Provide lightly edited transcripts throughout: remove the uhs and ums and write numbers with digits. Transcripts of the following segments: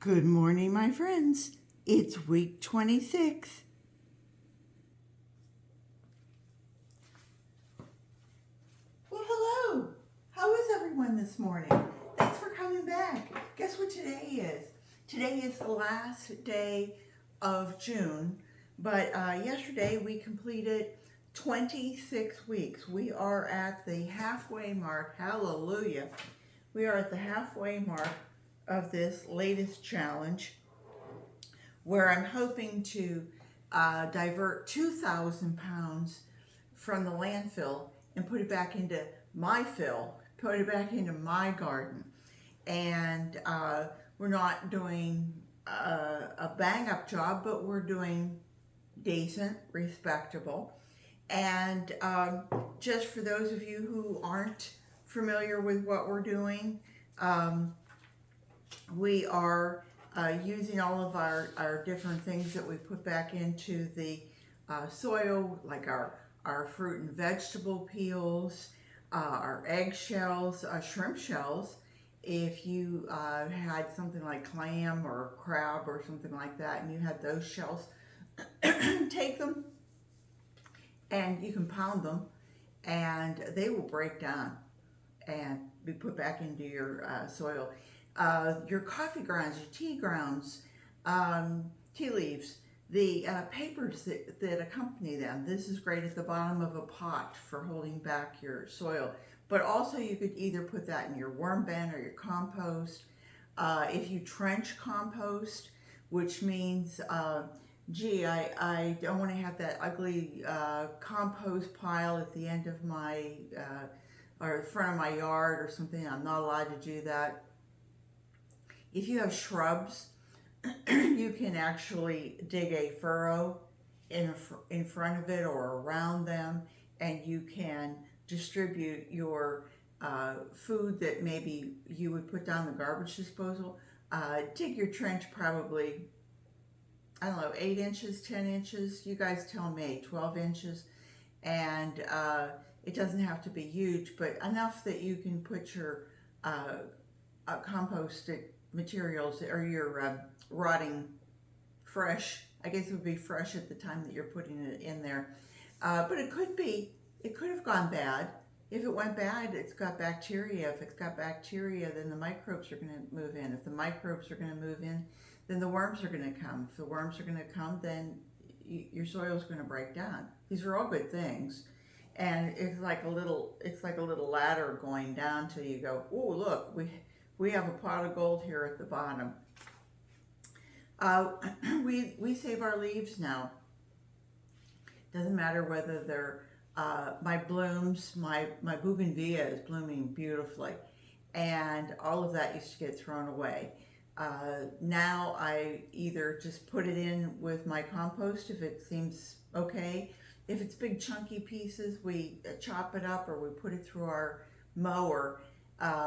Good morning, my friends. It's week 26. Well, hello. How is everyone this morning? Thanks for coming back. Guess what today is? Today is the last day of June, but yesterday we completed 26 weeks. We are at the halfway mark. Hallelujah. We are at the halfway mark of this latest challenge, where I'm hoping to divert 2,000 pounds from the landfill and put it back into my fill, put it back into my garden. And we're not doing a bang up job, but we're doing decent, respectable. And just for those of you who aren't familiar with what we're doing, we are using all of our different things that we put back into the soil, like our fruit and vegetable peels, our egg shells, shrimp shells. If you had something like clam or crab or something like that, and you had those shells, take them and you can pound them, and they will break down and be put back into your soil. Your coffee grounds, your tea grounds, tea leaves, the papers that accompany them. This is great at the bottom of a pot for holding back your soil. But also you could either put that in your worm bin or your compost. If you trench compost, which means, gee, I don't want to have that ugly compost pile at the end of my, or the front of my yard or something. I'm not allowed to do that. If you have shrubs, you can actually dig a furrow in front of it or around them, and you can distribute your food that maybe you would put down the garbage disposal. Dig your trench probably, I don't know, 8 inches, 10 inches, you guys tell me, 12 inches, and it doesn't have to be huge, but enough that you can put your composted materials or your rotting fresh, I guess it would be fresh at the time that you're putting it in there, but it could have gone bad. If it went bad, it's got bacteria. If it's got bacteria, then the microbes are going to move in. If the microbes are going to move in, then the worms are going to come. If the worms are going to come, then your soil is going to break down. These are all good things, and it's like a little ladder going down till you go, oh look, we have a pot of gold here at the bottom. We save our leaves now. Doesn't matter whether they're my blooms, my bougainvillea is blooming beautifully, and all of that used to get thrown away. Now I either just put it in with my compost if it seems okay. If it's big chunky pieces, we chop it up or we put it through our mower.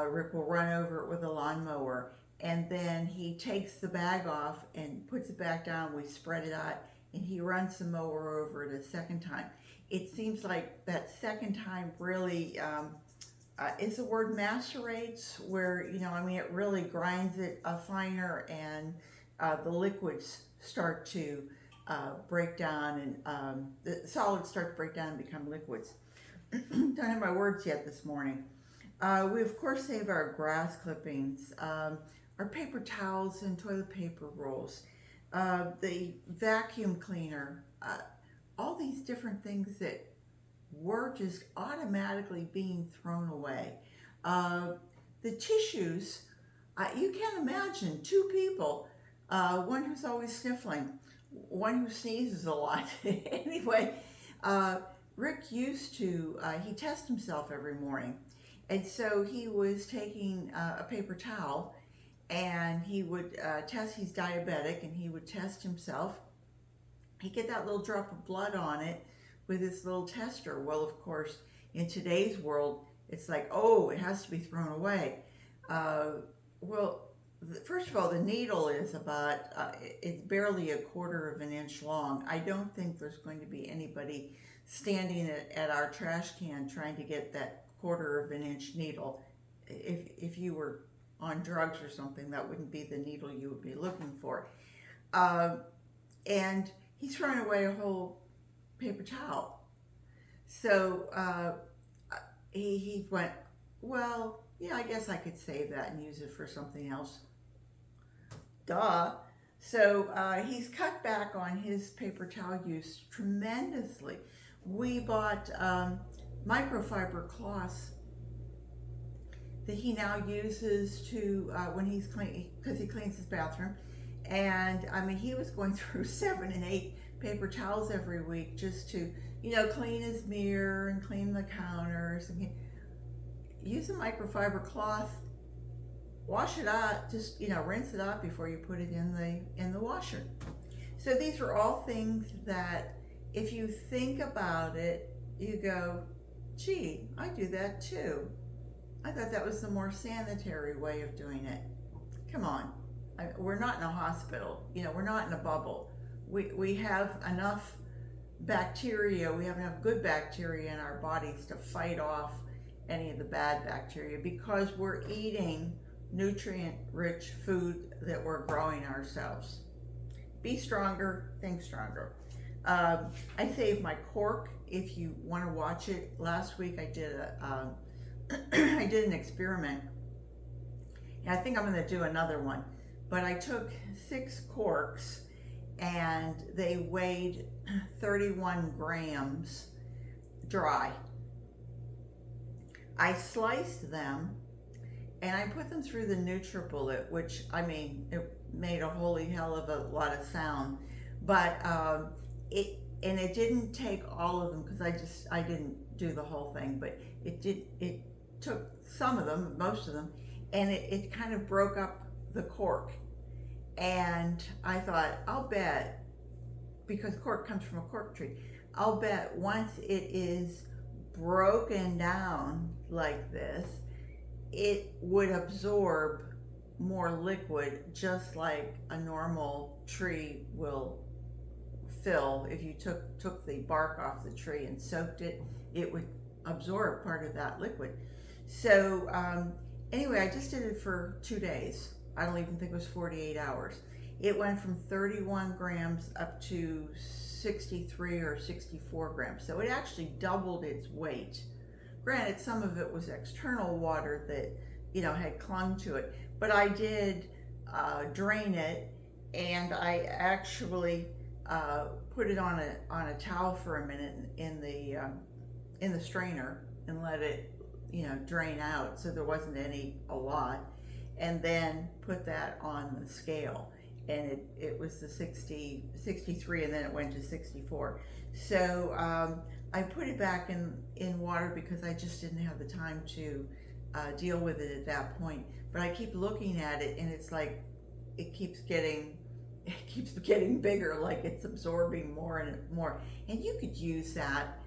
Rick will run over it with a lawnmower, and then he takes the bag off and puts it back down. We spread it out, and he runs the mower over it a second time. It seems like that second time really is the word macerates, where it really grinds it finer, and the liquids start to break down, and the solids start to break down and become liquids. Don't have my words yet this morning. We of course save our grass clippings, our paper towels and toilet paper rolls, the vacuum cleaner, all these different things that were just automatically being thrown away. The tissues, you can't imagine 2 people, one who's always sniffling, one who sneezes a lot. Anyway, Rick used to, he tests himself every morning. And so he was taking a paper towel, and he would test, he's diabetic, and he would test himself. He'd get that little drop of blood on it with this little tester. Well, of course, in today's world, it's like, oh, it has to be thrown away. Well, first of all, the needle is about, it's barely 1/4 of an inch long. I don't think there's going to be anybody standing at our trash can trying to get that 1/4 of an inch needle. If you were on drugs or something, that wouldn't be the needle you would be looking for. Um, and he's throwing away a whole paper towel. So he went, well, yeah, I guess I could save that and use it for something else. Duh. So he's cut back on his paper towel use tremendously. We bought microfiber cloths that he now uses to when he's clean, because he cleans his bathroom. And I mean, he was going through 7 and 8 paper towels every week just to, clean his mirror and clean the counters. And use a microfiber cloth, wash it out, just rinse it out before you put it in the washer. So these are all things that, if you think about it, you go, gee, I do that too. I thought that was the more sanitary way of doing it. Come on. We're not in a hospital. We're not in a bubble. We have enough bacteria. We have enough good bacteria in our bodies to fight off any of the bad bacteria, because we're eating nutrient-rich food that we're growing ourselves. Be stronger, think stronger. I saved my cork. If you want to watch it, last week I did I did an experiment. And I think I'm going to do another one. But I took 6 corks and they weighed 31 grams dry. I sliced them and I put them through the NutriBullet, which, I mean, it made a holy hell of a lot of sound. But it didn't take all of them, because I didn't do the whole thing, but it took some of them, most of them, and it kind of broke up the cork. And I thought, I'll bet, because cork comes from a cork tree, I'll bet once it is broken down like this, it would absorb more liquid, just like a normal tree will fill. If you took the bark off the tree and soaked it, it would absorb part of that liquid. So anyway, I just did it for 2 days. I don't even think it was 48 hours. It went from 31 grams up to 63 or 64 grams. So it actually doubled its weight. Granted, some of it was external water that, had clung to it. But I did drain it, and I actually put it on a towel for a minute in the strainer and let it, drain out, so there wasn't a lot. And then put that on the scale, and it was the 63, and then it went to 64. So I put it back in water because I just didn't have the time to deal with it at that point. But I keep looking at it, and it's like it keeps getting bigger, like it's absorbing more and more. And you could use that.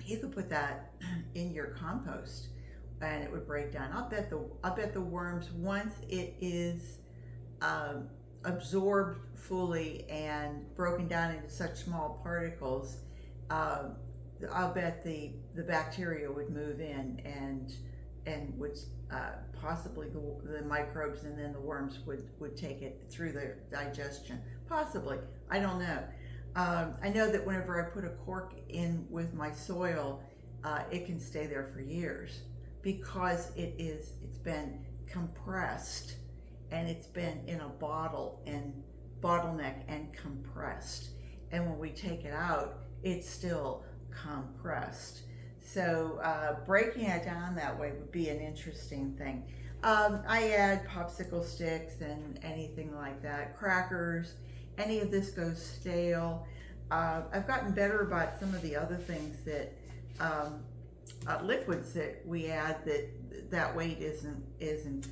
You could put that in your compost, and it would break down. I'll bet the worms, once it is absorbed fully and broken down into such small particles, I'll bet the bacteria would move in and would possibly the microbes, and then the worms would take it through their digestion. Possibly, I don't know. I know that whenever I put a cork in with my soil, it can stay there for years, because it's been compressed, and it's been in a bottleneck and compressed. And when we take it out, it's still compressed. So breaking it down that way would be an interesting thing. I add popsicle sticks and anything like that, crackers. Any of this goes stale. I've gotten better about some of the other things that liquids that we add that weight isn't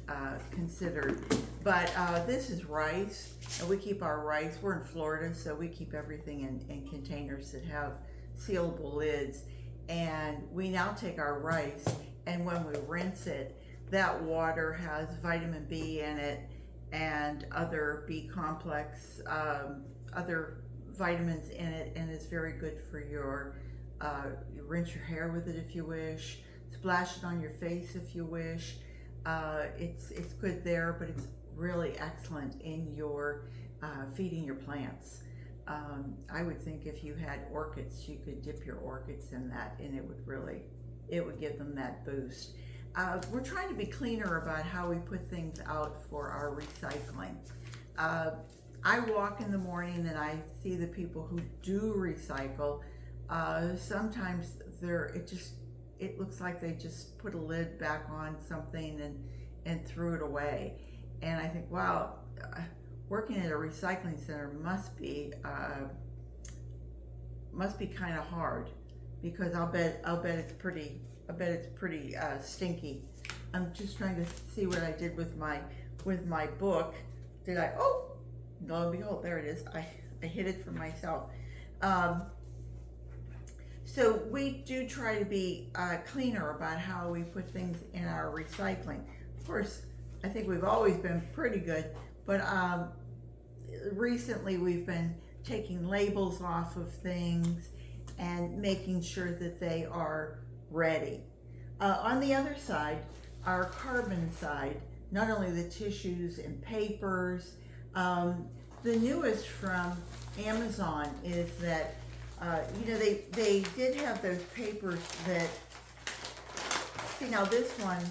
considered. But this is rice, and we keep our rice. We're in Florida, so we keep everything in containers that have sealable lids. And we now take our rice, and when we rinse it, that water has vitamin B in it and other B complex, other vitamins in it, and it's very good for your, you rinse your hair with it if you wish, splash it on your face if you wish. It's good there, but it's really excellent in your feeding your plants. I would think if you had orchids, you could dip your orchids in that, and it would give them that boost. We're trying to be cleaner about how we put things out for our recycling. Uh, I walk in the morning and I see the people who do recycle. Sometimes it looks like they just put a lid back on something and threw it away. And I think, wow, working at a recycling center must be kind of hard, because I'll bet it's pretty stinky. I'm just trying to see what I did with my book. Did I? Oh, lo and behold, there it is. I hid it from myself. Um, so we do try to be cleaner about how we put things in our recycling. Of course, I think we've always been pretty good, but recently we've been taking labels off of things and making sure that they are ready. On the other side, our carbon side, not only the tissues and papers, the newest from Amazon is that, they did have those papers that, see now this one,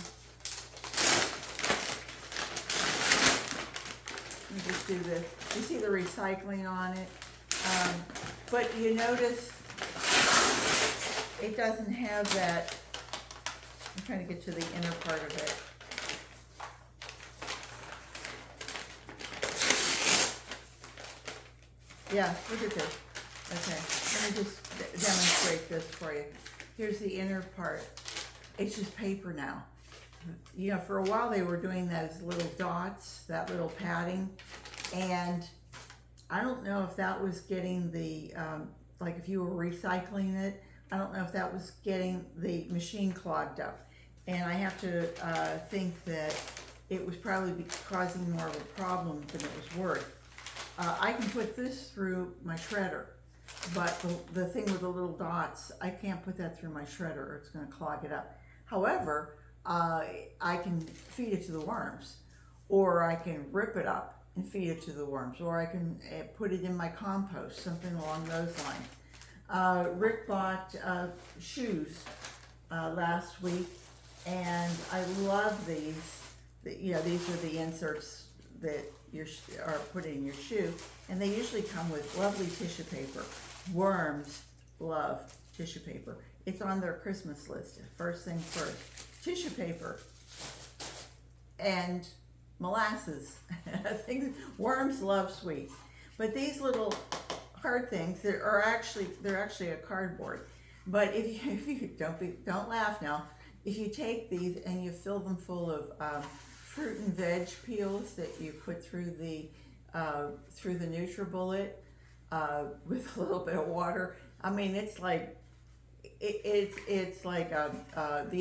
let me just do this. You see the recycling on it, but you notice it doesn't have that. I'm trying to get to the inner part of it. Yeah, look at this. Okay, let me just demonstrate this for you. Here's the inner part. It's just paper now. You know, for a while they were doing those little dots, that little padding, and I don't know if that was getting the, like if you were recycling it, I don't know if that was getting the machine clogged up. And I have to think that it was probably causing more of a problem than it was worth. I can put this through my shredder, but the thing with the little dots, I can't put that through my shredder or it's going to clog it up. However, I can feed it to the worms, or I can rip it up and feed it to the worms, or I can put it in my compost, something along those lines. Rick bought shoes last week, and I love these. These are the inserts that are put in your shoe, and they usually come with lovely tissue paper. Worms love tissue paper. It's on their Christmas list, first thing first. Tissue paper and molasses. Worms love sweets, but these little hard things that are they're actually a cardboard. But if you don't laugh now, if you take these and you fill them full of fruit and veg peels that you put through the NutriBullet with a little bit of water, I mean, it's like the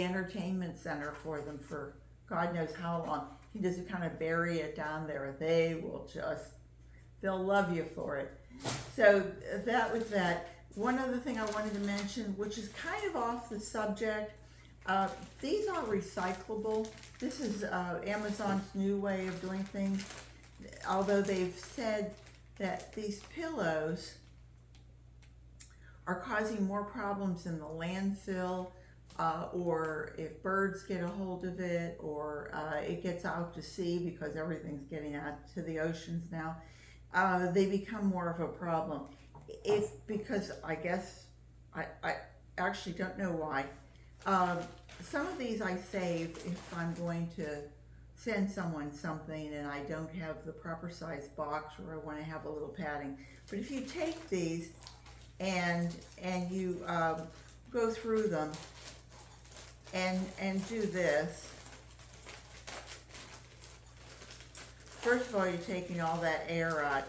entertainment center for them for God knows how long. You just kind of bury it down there. They'll love you for it. So that was that. One other thing I wanted to mention, which is kind of off the subject, these are recyclable. This is Amazon's new way of doing things. Although they've said that these pillows are causing more problems in the landfill, or if birds get a hold of it, or it gets out to sea because everything's getting out to the oceans now, they become more of a problem. Because I guess, I actually don't know why. Some of these I save if I'm going to send someone something and I don't have the proper size box, or I want to have a little padding. But if you take these and you go through them and do this, first of all, you're taking all that air out.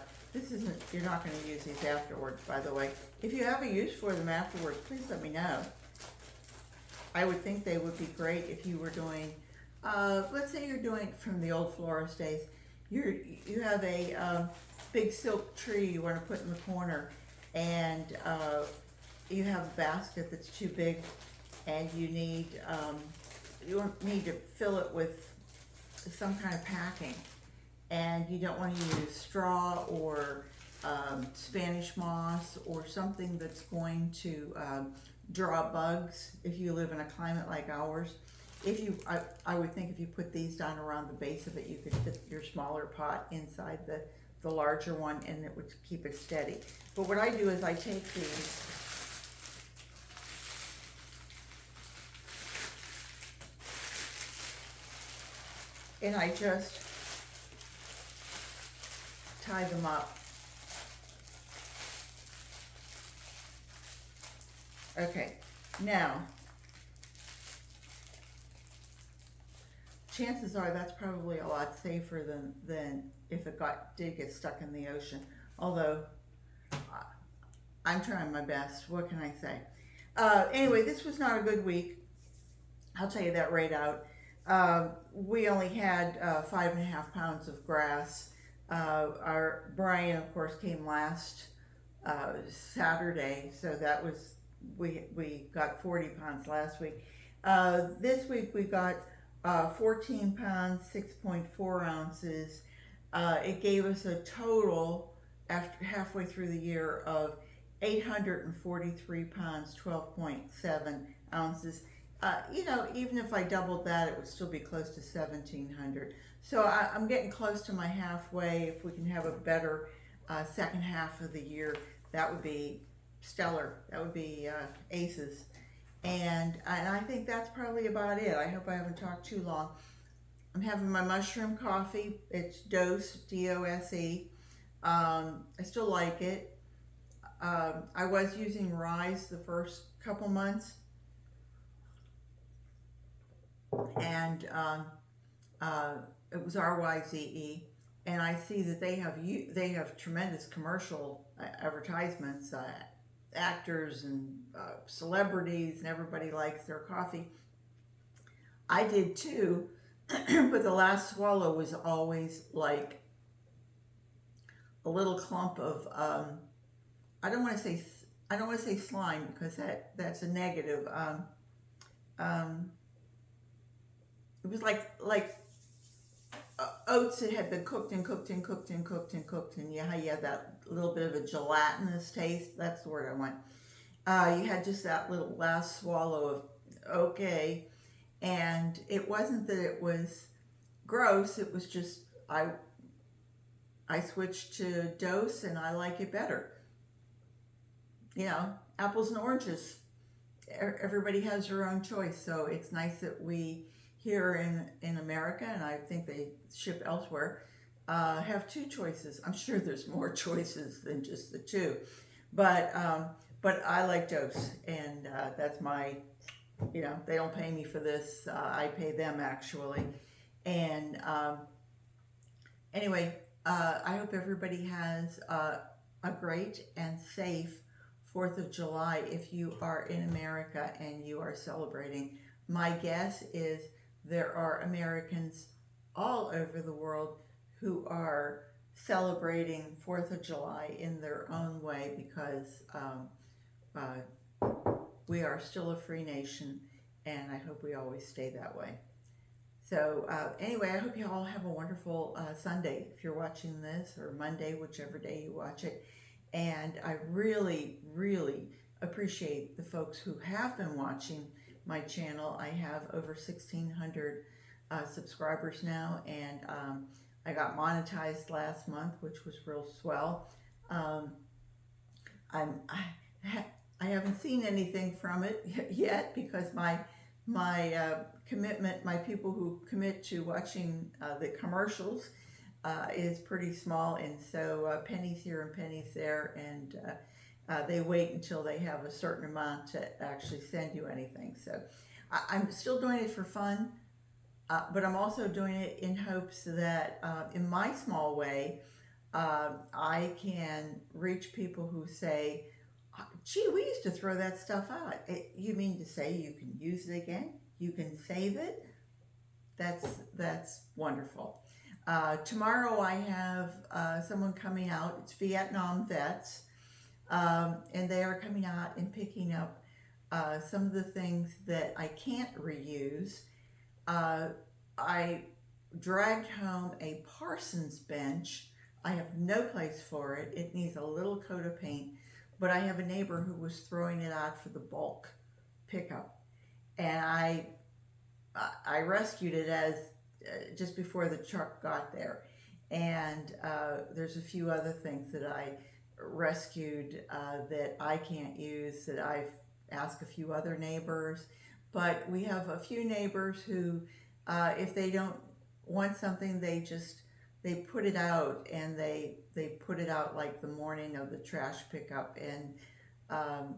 You're not going to use these afterwards, by the way. If you have a use for them afterwards, please let me know. I would think they would be great if you were doing, let's say you're doing from the old florist days. You have a big silk tree you want to put in the corner, and you have a basket that's too big, and you need to fill it with some kind of packing, and you don't want to use straw or Spanish moss or something that's going to draw bugs if you live in a climate like ours. I would think if you put these down around the base of it, you could fit your smaller pot inside the larger one, and it would keep it steady. But what I do is I take these and I just tie them up. Okay, now, chances are that's probably a lot safer than if it did get stuck in the ocean. Although, I'm trying my best. What can I say? Anyway, this was not a good week. I'll tell you that right out. We only had 5.5 pounds of grass. Our Brian, of course, came last Saturday, so that was we got 40 pounds last week. This week we got 14 pounds, 6.4 ounces. It gave us a total after halfway through the year of 843 pounds, 12.7 ounces. Even if I doubled that, it would still be close to 1,700. So I'm getting close to my halfway. If we can have a better second half of the year, that would be stellar. That would be aces. And I think that's probably about it. I hope I haven't talked too long. I'm having my mushroom coffee. It's Dose, D-O-S-E. I still like it. I was using Rise the first couple months. And it was RYZE. And I see that they have tremendous commercial advertisements, actors and celebrities, and everybody likes their coffee. I did too, but the last swallow was always like a little clump of I don't want to say slime, because that's a negative. It was like oats that had been cooked and cooked and cooked and cooked and cooked, and you had that little bit of a gelatinous taste. That's the word I want. You had just that little last swallow of okay, and it wasn't that it was gross. It was just I switched to Dose, and I like it better. Apples and oranges. Everybody has their own choice, so it's nice that we here in America, and I think they ship elsewhere, have two choices. I'm sure there's more choices than just the two, but I like Dose, and that's my, they don't pay me for this. I pay them actually, and anyway, I hope everybody has a great and safe 4th of July if you are in America and you are celebrating. My guess is there are Americans all over the world who are celebrating 4th of July in their own way, because we are still a free nation, and I hope we always stay that way. So anyway, I hope you all have a wonderful Sunday if you're watching this, or Monday, whichever day you watch it. And I really, really appreciate the folks who have been watching my channel. I have over 1,600 subscribers now, and I got monetized last month, which was real swell. I haven't seen anything from it yet, because my commitment, my people who commit to watching the commercials is pretty small, and so pennies here and pennies there, and they wait until they have a certain amount to actually send you anything. So I'm still doing it for fun, but I'm also doing it in hopes that in my small way, I can reach people who say, gee, we used to throw that stuff out. You mean to say you can use it again? You can save it? That's wonderful. Tomorrow I have someone coming out. It's Vietnam vets, and they are coming out and picking up some of the things that I can't reuse. I dragged home a Parsons bench. I have no place for it. It needs a little coat of paint, but I have a neighbor who was throwing it out for the bulk pickup, and I rescued it as just before the truck got there. And there's a few other things that I rescued that I can't use that I've asked a few other neighbors. But we have a few neighbors who, if they don't want something, they put it out, and they put it out like the morning of the trash pickup. And um,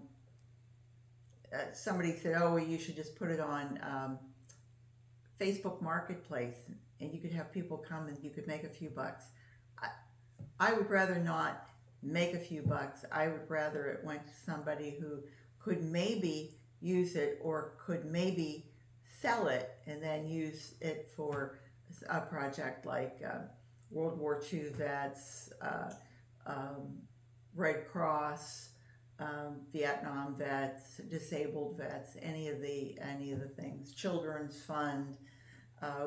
somebody said, "Oh, well, you should just put it on Facebook Marketplace, and you could have people come and you could make a few bucks." I, I would rather not make a few bucks. I would rather it went to somebody who could maybe use it or could maybe sell it and then use it for a project like World War II vets, um, Red Cross, Vietnam vets, disabled vets, any of the things. Children's Fund.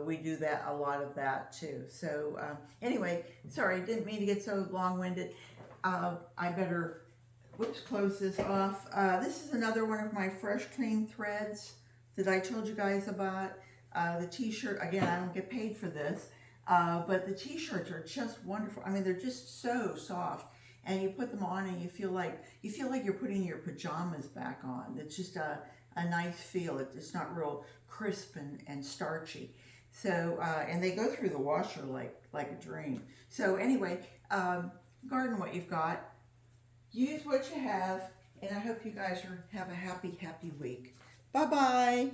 We do that, a lot of that too. So anyway, sorry, didn't mean to get so long-winded. I better, whoops, close this off. This is another one of my fresh, clean threads that I told you guys about. The t-shirt, again, I don't get paid for this, but the t-shirts are just wonderful. I mean, they're just so soft, and you put them on and you feel like you're putting your pajamas back on. It's just a nice feel. It's not real crisp and starchy. So, and they go through the washer like a dream. So anyway, garden what you've got, use what you have, and I hope you guys have a happy week. Bye-bye.